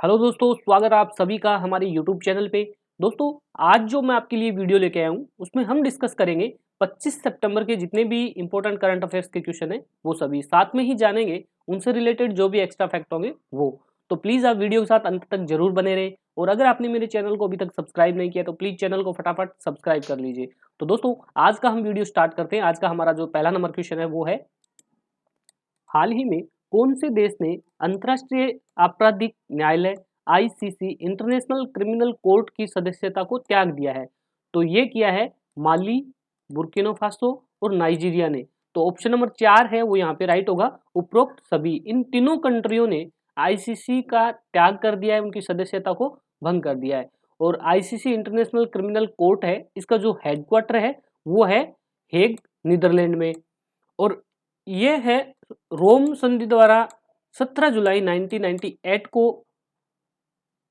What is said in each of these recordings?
Hello दोस्तों, स्वागत है आप सभी का हमारे यूट्यूब चैनल पे। दोस्तों, आज जो मैं आपके लिए वीडियो लेके आया हूँ उसमें हम डिस्कस करेंगे 25 सितंबर के जितने भी इंपॉर्टेंट करंट अफेयर्स के क्वेश्चन हैं वो सभी साथ में ही जानेंगे। उनसे रिलेटेड जो भी एक्स्ट्रा फैक्ट होंगे वो तो प्लीज़ आप वीडियो के साथ अंत तक जरूर बने रहे। और अगर आपने मेरे चैनल को अभी तक सब्सक्राइब नहीं किया तो प्लीज़ चैनल को फटाफट सब्सक्राइब कर लीजिए। तो दोस्तों, आज का हम वीडियो स्टार्ट करते हैं। आज का हमारा जो पहला नंबर क्वेश्चन है वो है, हाल ही में कौन से देश ने अंतर्राष्ट्रीय आपराधिक न्यायालय आईसीसी इंटरनेशनल क्रिमिनल कोर्ट की सदस्यता को त्याग दिया है? तो ये किया है माली, बुर्किना फासो और नाइजीरिया ने। तो ऑप्शन नंबर 4 है वो यहाँ पे राइट होगा। उपरोक्त सभी इन तीनों कंट्रियों ने आईसीसी का त्याग कर दिया है, उनकी सदस्यता को भंग कर दिया है। और आईसीसी इंटरनेशनल क्रिमिनल कोर्ट है, इसका जो हेडक्वार्टर है वो है हेग, नीदरलैंड में। और ये है रोम संधि द्वारा 17 जुलाई 1998 को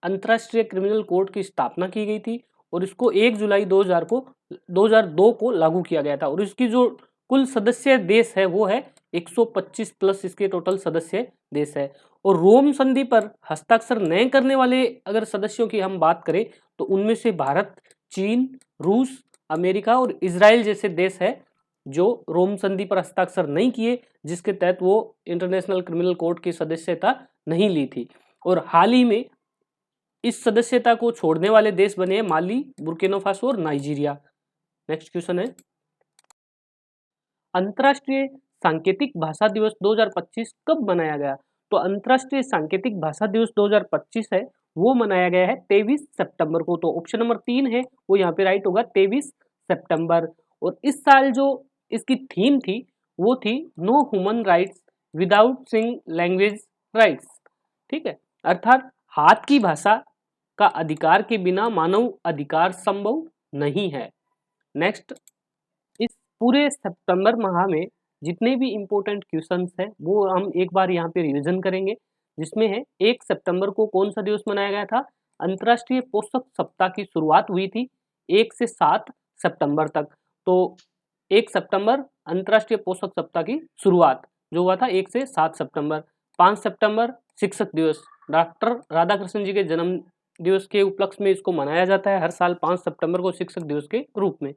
अंतर्राष्ट्रीय क्रिमिनल कोर्ट की स्थापना की गई थी और इसको 1 जुलाई 2002 को लागू किया गया था। और इसकी जो कुल सदस्य देश है वो है 125 प्लस इसके टोटल सदस्य देश है। और रोम संधि पर हस्ताक्षर नहीं करने वाले अगर सदस्यों की हम बात करें तो उनमें से भारत, चीन, रूस, अमेरिका और इजराइल जैसे देश है जो रोम संधि पर हस्ताक्षर नहीं किए, जिसके तहत वो इंटरनेशनल क्रिमिनल कोर्ट की सदस्यता नहीं ली थी। और हाल ही में इस सदस्यता को छोड़ने वाले देश बने हैं माली, बुर्किना फासो और नाइजीरिया। नेक्स्ट क्वेश्चन है, अंतर्राष्ट्रीय सांकेतिक भाषा दिवस 2025 कब मनाया गया? तो अंतर्राष्ट्रीय सांकेतिक भाषा दिवस 2025 है वो मनाया गया है 23 सितंबर को। तो ऑप्शन नंबर 3 है वो यहाँ पे राइट होगा, 23 सितंबर। और इस साल जो इसकी थीम थी वो थी नो ह्यूमन राइट्स विदाउट सिंग लैंग्वेज राइट्स। ठीक है, अर्थात हाथ की भाषा का अधिकार के बिना मानव अधिकार संभव नहीं है। नेक्स्ट, इस पूरे सितंबर माह में जितने भी इम्पोर्टेंट क्वेश्चंस हैं वो हम एक बार यहाँ पे रिवीजन करेंगे, जिसमें है 1 सितंबर को कौन सा दिवस मनाया गया था? अंतर्राष्ट्रीय पोषक सप्ताह की शुरुआत हुई थी 1 से 7 सितंबर तक। तो 1 सितंबर अंतर्राष्ट्रीय पोषक सप्ताह की शुरुआत जो हुआ था 1 से 7 सितंबर। 5 सितंबर शिक्षक दिवस, डॉक्टर राधाकृष्णन जी के जन्म दिवस के उपलक्ष्य में इसको मनाया जाता है हर साल 5 सितंबर को शिक्षक दिवस के रूप में।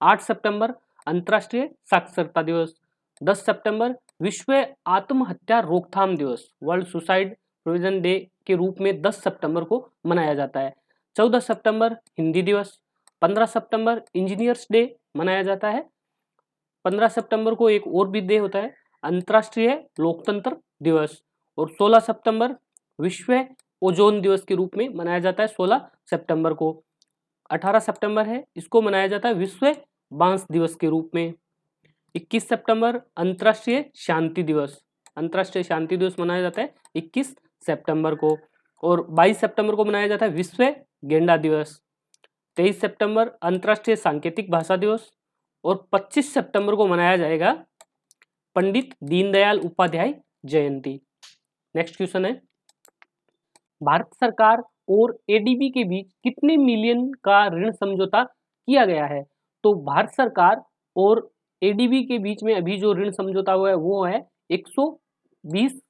8 सितंबर अंतर्राष्ट्रीय साक्षरता दिवस। 10 सितंबर विश्व आत्महत्या रोकथाम दिवस, वर्ल्ड सुसाइड प्रिवेंशन डे के रूप में 10 सितंबर को मनाया जाता है। 14 सितंबर हिंदी दिवस। 15 सितंबर इंजीनियर्स डे मनाया जाता है। 15 सितंबर को एक और भी डे होता है, अंतर्राष्ट्रीय लोकतंत्र दिवस। और 16 सितंबर विश्व ओजोन दिवस के रूप में मनाया जाता है 16 सितंबर को। 18 सितंबर है, इसको मनाया जाता है विश्व बांस दिवस के रूप में। 21 सितंबर अंतर्राष्ट्रीय शांति दिवस, अंतर्राष्ट्रीय शांति दिवस मनाया जाता है 21 सितंबर को। और 22 सितंबर को मनाया जाता है विश्व गेंडा दिवस। 23 सितंबर अंतर्राष्ट्रीय सांकेतिक भाषा दिवस। और 25 सितंबर को मनाया जाएगा पंडित दीनदयाल उपाध्याय जयंती। नेक्स्ट क्वेश्चन है, भारत सरकार और एडीबी के बीच कितने मिलियन का ऋण समझौता किया गया है? तो भारत सरकार और एडीबी के बीच में अभी जो ऋण समझौता हुआ है वो है 120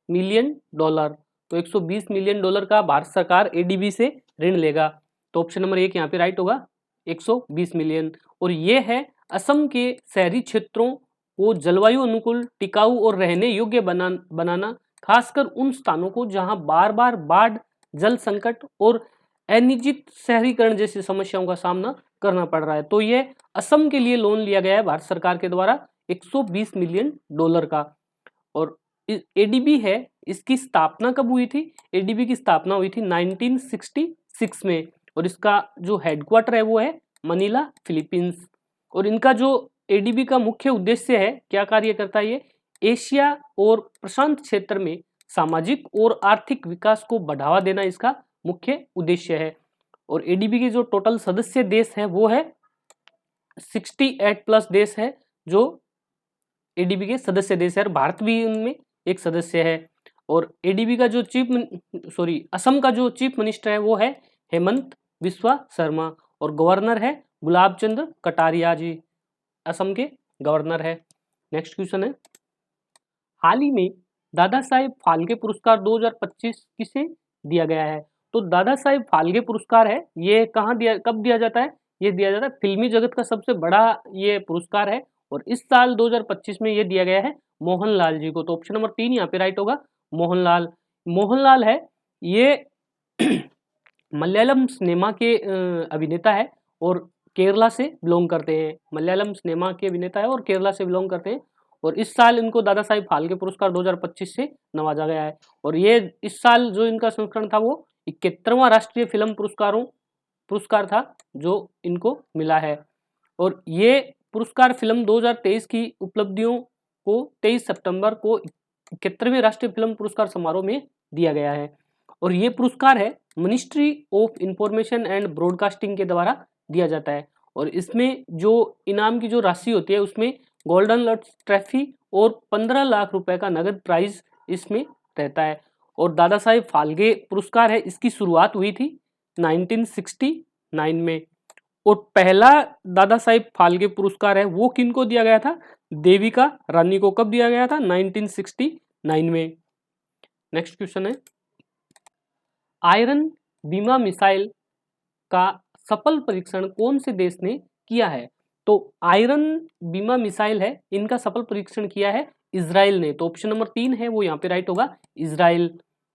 मिलियन डॉलर। तो 120 मिलियन डॉलर का भारत सरकार एडीबी से ऋण लेगा। तो ऑप्शन नंबर 1 यहाँ पे राइट होगा, 120 मिलियन। और ये है असम के शहरी क्षेत्रों को जलवायु अनुकूल, टिकाऊ और रहने योग्य बनाना, खासकर उन स्थानों को जहां बार बार बाढ़, जल संकट और अनियमित शहरीकरण जैसी समस्याओं का सामना करना पड़ रहा है। तो ये असम के लिए लोन लिया गया है भारत सरकार के द्वारा 120 मिलियन डॉलर का। और एडीबी है, इसकी स्थापना कब हुई थी? एडीबी की स्थापना हुई थी 1966 में। और इसका जो हेडक्वार्टर है वो है मनीला, फिलीपींस। और इनका जो एडीबी का मुख्य उद्देश्य है, क्या कार्य करता है ये? एशिया और प्रशांत क्षेत्र में सामाजिक और आर्थिक विकास को बढ़ावा देना इसका मुख्य उद्देश्य है। और एडीबी के जो टोटल सदस्य देश है वो है 68 प्लस देश है जो एडीबी के सदस्य देश है, और भारत भी उनमें एक सदस्य है। और एडीबी का जो असम का जो चीफ मिनिस्टर है वो है हेमंत बिस्वा शर्मा। और गवर्नर है गुलाब चंद्र कटारिया जी, असम के गवर्नर है। नेक्स्ट क्वेश्चन है, हाल ही में दादा साहेब फाल्के पुरस्कार 2025 किसे दिया गया है। तो दादा साहेब फाल्के पुरस्कार है, ये कब दिया जाता है? ये दिया जाता है फिल्मी जगत का सबसे बड़ा ये पुरस्कार है और इस साल 2025 में ये दिया गया है मोहनलाल जी को। तो ऑप्शन नंबर 3 यहाँ पे राइट होगा, मोहनलाल। मोहनलाल है ये मलयालम सिनेमा के अभिनेता है और केरला से बिलोंग करते हैं। मलयालम सिनेमा के अभिनेता है और केरला से बिलोंग करते हैं और इस साल इनको दादा साहेब फाल्के पुरस्कार 2025 से नवाजा गया है। और ये इस साल जो इनका संस्करण था वो 71वां राष्ट्रीय फिल्म पुरस्कार था जो इनको मिला है। और ये पुरस्कार फिल्म 2023 की उपलब्धियों को 23 सितंबर को 71वें राष्ट्रीय फिल्म पुरस्कार समारोह में दिया गया है। और ये पुरस्कार है ministry of information and broadcasting के द्वारा दिया जाता है और इसमें जो इनाम की जो राशि होती है उसमें गोल्डन लट्स ट्रॉफी और 15 लाख रुपए का नगद प्राइज इसमें रहता है। और दादा साहेब फाल्के पुरस्कार है, इसकी शुरुआत हुई थी 1969 में और पहला दादा साहेब फाल्के पुरस्कार है वो किनको दिया गया था? देविका रानी को। कब दिया गया था? 1969 में। नेक्स्ट क्वेश्चन है, आयरन बीमा मिसाइल का सफल परीक्षण कौन से देश ने किया है? तो आयरन बीमा मिसाइल है, इनका सफल परीक्षण किया है इजराइल ने। तो ऑप्शन नंबर 3 है वो यहाँ पे राइट होगा, इजराइल।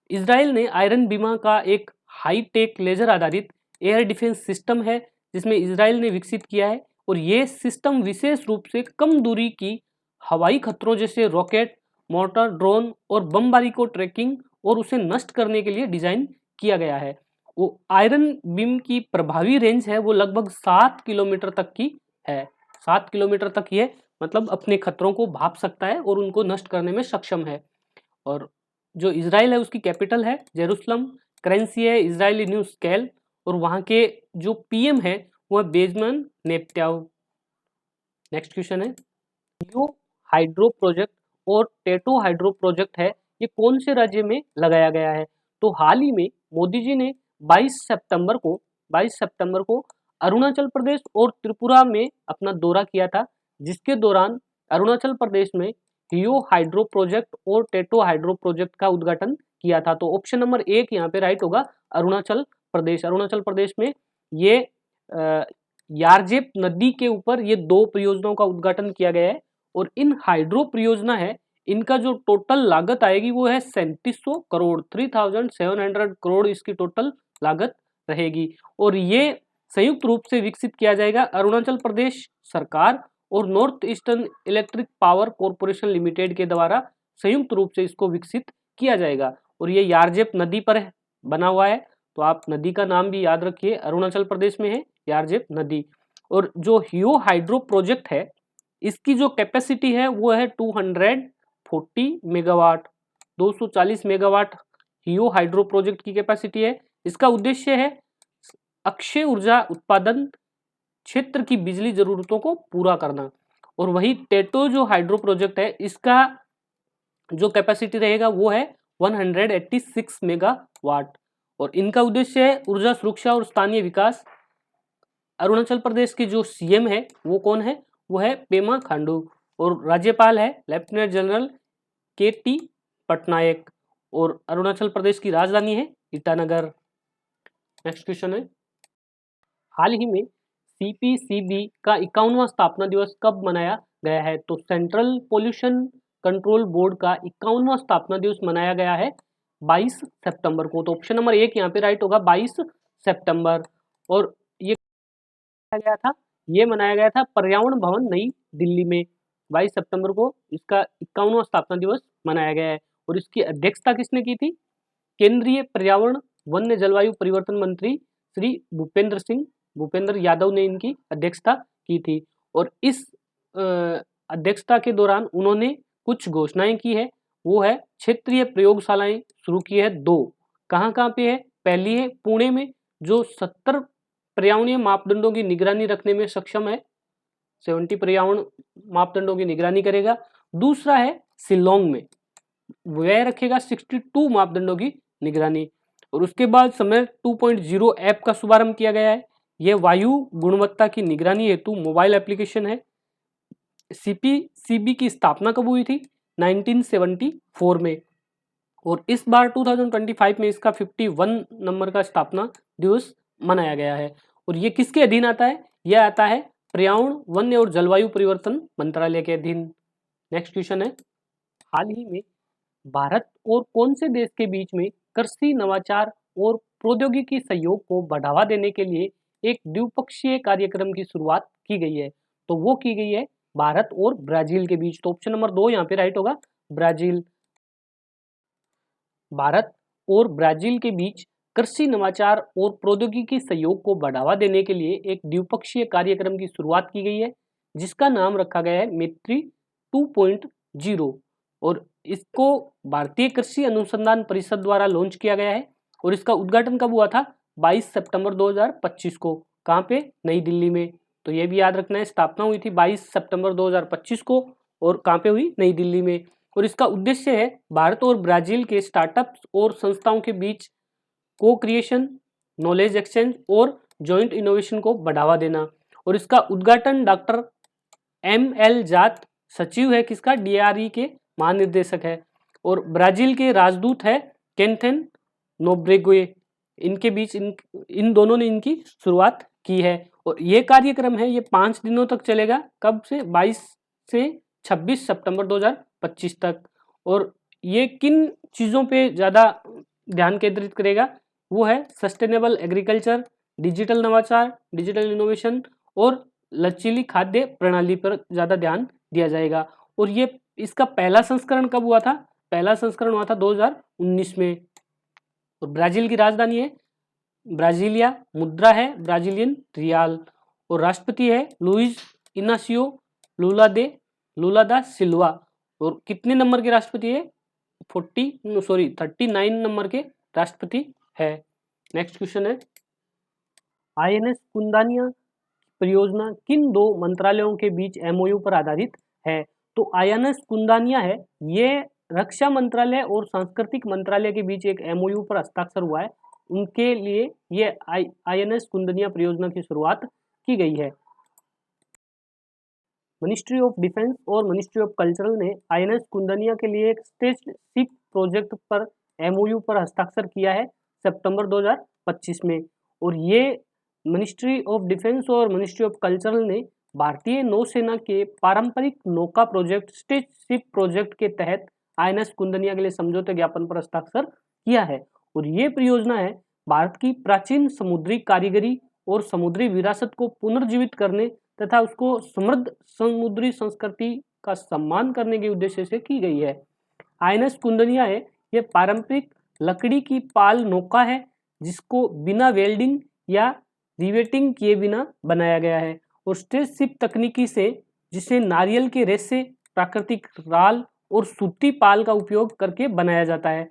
इजराइल ने आयरन बीमा का एक हाईटेक लेजर आधारित एयर डिफेंस सिस्टम है जिसमें इजराइल ने विकसित किया है और ये सिस्टम विशेष रूप से कम दूरी की हवाई खतरों जैसे रॉकेट, मोर्टार, ड्रोन और बमबारी को ट्रैकिंग और उसे नष्ट करने के लिए डिजाइन किया गया है। वो आयरन बीम की प्रभावी रेंज है वो लगभग 7 किलोमीटर तक की है। 7 किलोमीटर तक ये मतलब अपने खतरों को भाप सकता है और उनको नष्ट करने में सक्षम है। और जो इजराइल है उसकी कैपिटल है जेरूसलम, करेंसी है इजरायली न्यू स्केल और वहाँ के जो पीएम है वो है बेंजामिन नेतन्याहू। नेक्स्ट क्वेश्चन है, यो हाइड्रो प्रोजेक्ट और टेटो हाइड्रो प्रोजेक्ट है ये कौन से राज्य में लगाया गया है? तो हाल ही में मोदी जी ने 22 सितंबर को अरुणाचल प्रदेश और त्रिपुरा में अपना दौरा किया था जिसके दौरान अरुणाचल प्रदेश में हियो हाइड्रो प्रोजेक्ट और टेटो हाइड्रो प्रोजेक्ट का उद्घाटन किया था। तो ऑप्शन नंबर 1 यहाँ पे राइट होगा, अरुणाचल प्रदेश। अरुणाचल प्रदेश में ये यारजेप नदी के ऊपर ये 2 परियोजनाओं का उद्घाटन किया गया है और इन हाइड्रो परियोजना है इनका जो टोटल लागत आएगी वो है 3700 करोड़, 3700 करोड़ इसकी टोटल लागत रहेगी। और ये संयुक्त रूप से विकसित किया जाएगा अरुणाचल प्रदेश सरकार और north eastern electric power corporation limited के द्वारा संयुक्त रूप से इसको विकसित किया जाएगा। और ये यारजेप नदी पर बना हुआ है तो आप नदी का नाम भी याद रखिए, अरुणाचल प्रदेश में है यारजेप नदी। और जो हियो हाइड्रो प्रोजेक्ट है इसकी जो कैपेसिटी है वो है 240 मेगावाट, 240 मेगावाट हियो हाइड्रो प्रोजेक्ट की कैपेसिटी है। इसका उद्देश्य है अक्षय ऊर्जा उत्पादन क्षेत्र की बिजली जरूरतों को पूरा करना। और वही टेटो जो हाइड्रो प्रोजेक्ट है इसका जो कैपेसिटी रहेगा वो है 186 मेगावाट और इनका उद्देश्य है ऊर्जा सुरक्षा और स्थानीय विकास। अरुणाचल प्रदेश के जो सीएम है वो कौन है? वो है पेमा खांडू और राज्यपाल है लेफ्टिनेंट जनरल के.टी. पटनायक और अरुणाचल प्रदेश की राजधानी है ईटानगर। नेक्स्ट क्वेश्चन है, हाल ही में सीपीसीबी का 51वां स्थापना दिवस कब मनाया गया है? तो सेंट्रल पोल्यूशन कंट्रोल बोर्ड का 51वां स्थापना दिवस मनाया गया है 22 सितंबर को। तो ऑप्शन नंबर 1 यहाँ पे राइट होगा, 22 सितंबर। और ये गया था, ये मनाया गया था पर्यावरण भवन नई दिल्ली में 22 सितंबर को इसका 51वां स्थापना दिवस मनाया गया है। और इसकी अध्यक्षता किसने की थी? केंद्रीय पर्यावरण वन जलवायु परिवर्तन मंत्री श्री भूपेंद्र यादव ने इनकी अध्यक्षता की थी। और इस अध्यक्षता के दौरान उन्होंने कुछ घोषणाएं की है, वो है क्षेत्रीय प्रयोगशालाएं शुरू की है 2। कहाँ पे है? पहली है पुणे में जो 70 पर्यावरणीय मापदंडों की निगरानी रखने में सक्षम है, 70 पर्यावरण मापदंडों की निगरानी करेगा। दूसरा है शिलोंग में, वह रखेगा 62 मापदंडों की निगरानी। और उसके बाद समय 2.0 ऐप का शुभारंभ किया गया है, यह वायु गुणवत्ता की निगरानी हेतु मोबाइल एप्लीकेशन है। सीपीसीबी की स्थापना कब हुई थी? 1974 में। और इस बार 2025 में इसका 51 नंबर का स्थापना दिवस मनाया गया है। और ये किसके अधीन आता है? यह आता है पर्यावरण, वन्य और जलवायु परिवर्तन मंत्रालय के अधीन। नेक्स्ट क्वेश्चन है, हाल ही में भारत और कौन से देश के बीच में कृषि नवाचार और प्रौद्योगिकी सहयोग को बढ़ावा देने के लिए एक द्विपक्षीय कार्यक्रम की शुरुआत की गई है? तो वो की गई है भारत और ब्राजील के बीच। तो ऑप्शन नंबर 2 यहाँ पे राइट होगा, ब्राजील। भारत और ब्राजील के बीच कृषि नवाचार और प्रौद्योगिकी सहयोग को बढ़ावा देने के लिए एक द्विपक्षीय कार्यक्रम की शुरुआत की गई है, जिसका नाम रखा गया है मैत्री 2.0। और इसको भारतीय कृषि अनुसंधान परिषद द्वारा लॉन्च किया गया है। और इसका उद्घाटन कब हुआ था? 22 सितंबर 2025 को। कहाँ पे? नई दिल्ली में। तो ये भी याद रखना है, स्थापना हुई थी 22 सितंबर 2025 को और कहाँ पे हुई? नई दिल्ली में। और इसका उद्देश्य है भारत और ब्राजील के स्टार्टअप्स और संस्थाओं के बीच को क्रिएशन, नॉलेज एक्सचेंज और जॉइंट इनोवेशन को बढ़ावा देना। और इसका उद्घाटन डॉक्टर ML जात सचिव है किसका? DRE के महानिर्देशक है। और ब्राजील के राजदूत है केंथेन नोब्रेगुए। इनके बीच इन दोनों ने इनकी शुरुआत की है। और ये कार्यक्रम है, ये 5 दिनों तक चलेगा। कब से? 22 से 26 सितंबर 2025 तक। और ये किन चीज़ों पे ज़्यादा ध्यान केंद्रित करेगा? वो है सस्टेनेबल एग्रीकल्चर, डिजिटल नवाचार, डिजिटल इनोवेशन और लचीली खाद्य प्रणाली पर ज़्यादा ध्यान दिया जाएगा। और ये इसका पहला संस्करण कब हुआ था? पहला संस्करण हुआ था 2019 में। और ब्राजील की राजधानी है ब्राजीलिया, मुद्रा है ब्राजीलियन रियाल। और राष्ट्रपति है लुइस इनासियो लुला दा सिल्वा। और कितने नंबर के राष्ट्रपति है? 39 नंबर के राष्ट्रपति है। नेक्स्ट क्वेश्चन है, INS कुंदानिया परियोजना किन दो मंत्रालयों के बीच MOU पर आधारित है? तो INS कुंदानिया है, ये रक्षा मंत्रालय और सांस्कृतिक मंत्रालय के बीच एक MOU पर हस्ताक्षर हुआ है। उनके लिए ये INS कुंदानिया परियोजना की शुरुआत की गई है। मिनिस्ट्री ऑफ डिफेंस और मिनिस्ट्री ऑफ कल्चरल ने INS कुंदानिया के लिए एक स्पेसशिप प्रोजेक्ट पर MOU पर हस्ताक्षर किया है सितंबर 2025 में। और ये मिनिस्ट्री ऑफ डिफेंस और मिनिस्ट्री ऑफ कल्चरल ने भारतीय नौसेना के पारंपरिक नौका प्रोजेक्ट स्पेसशिप प्रोजेक्ट के तहत INS कुंदानिया के लिए समझौते ज्ञापन पर हस्ताक्षर किया है। और ये परियोजना है भारत की प्राचीन समुद्री कारीगरी और समुद्री विरासत को पुनर्जीवित करने तथा उसको समृद्ध समुद्री संस्कृति का सम्मान करने के उद्देश्य से की गई है। INS कुंदानिया है, ये पारंपरिक लकड़ी की पाल नौका है जिसको बिना वेल्डिंग या रिवेटिंग किए बिना बनाया गया है। और स्पेसशिप तकनीकी से जिसे नारियल के रेशे, प्राकृतिक राल और सूती पाल का उपयोग करके बनाया जाता है।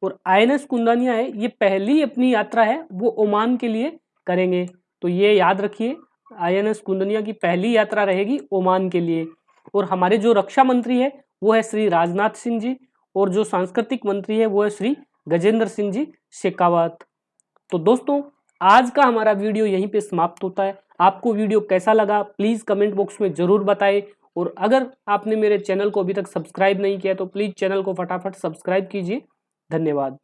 और INS कुंदानिया है, ये पहली अपनी यात्रा है वो ओमान के लिए करेंगे। तो ये याद रखिए, INS कुंदानिया की पहली यात्रा रहेगी ओमान के लिए। और हमारे जो रक्षा मंत्री है वो है श्री राजनाथ सिंह जी, और जो सांस्कृतिक मंत्री है वो है श्री गजेंद्र सिंह जी शेखावत। तो दोस्तों, आज का हमारा वीडियो यहीं पे समाप्त होता है। आपको वीडियो कैसा लगा प्लीज़ कमेंट बॉक्स में ज़रूर बताएं। और अगर आपने मेरे चैनल को अभी तक सब्सक्राइब नहीं किया तो प्लीज़ चैनल को फटाफट सब्सक्राइब कीजिए। धन्यवाद।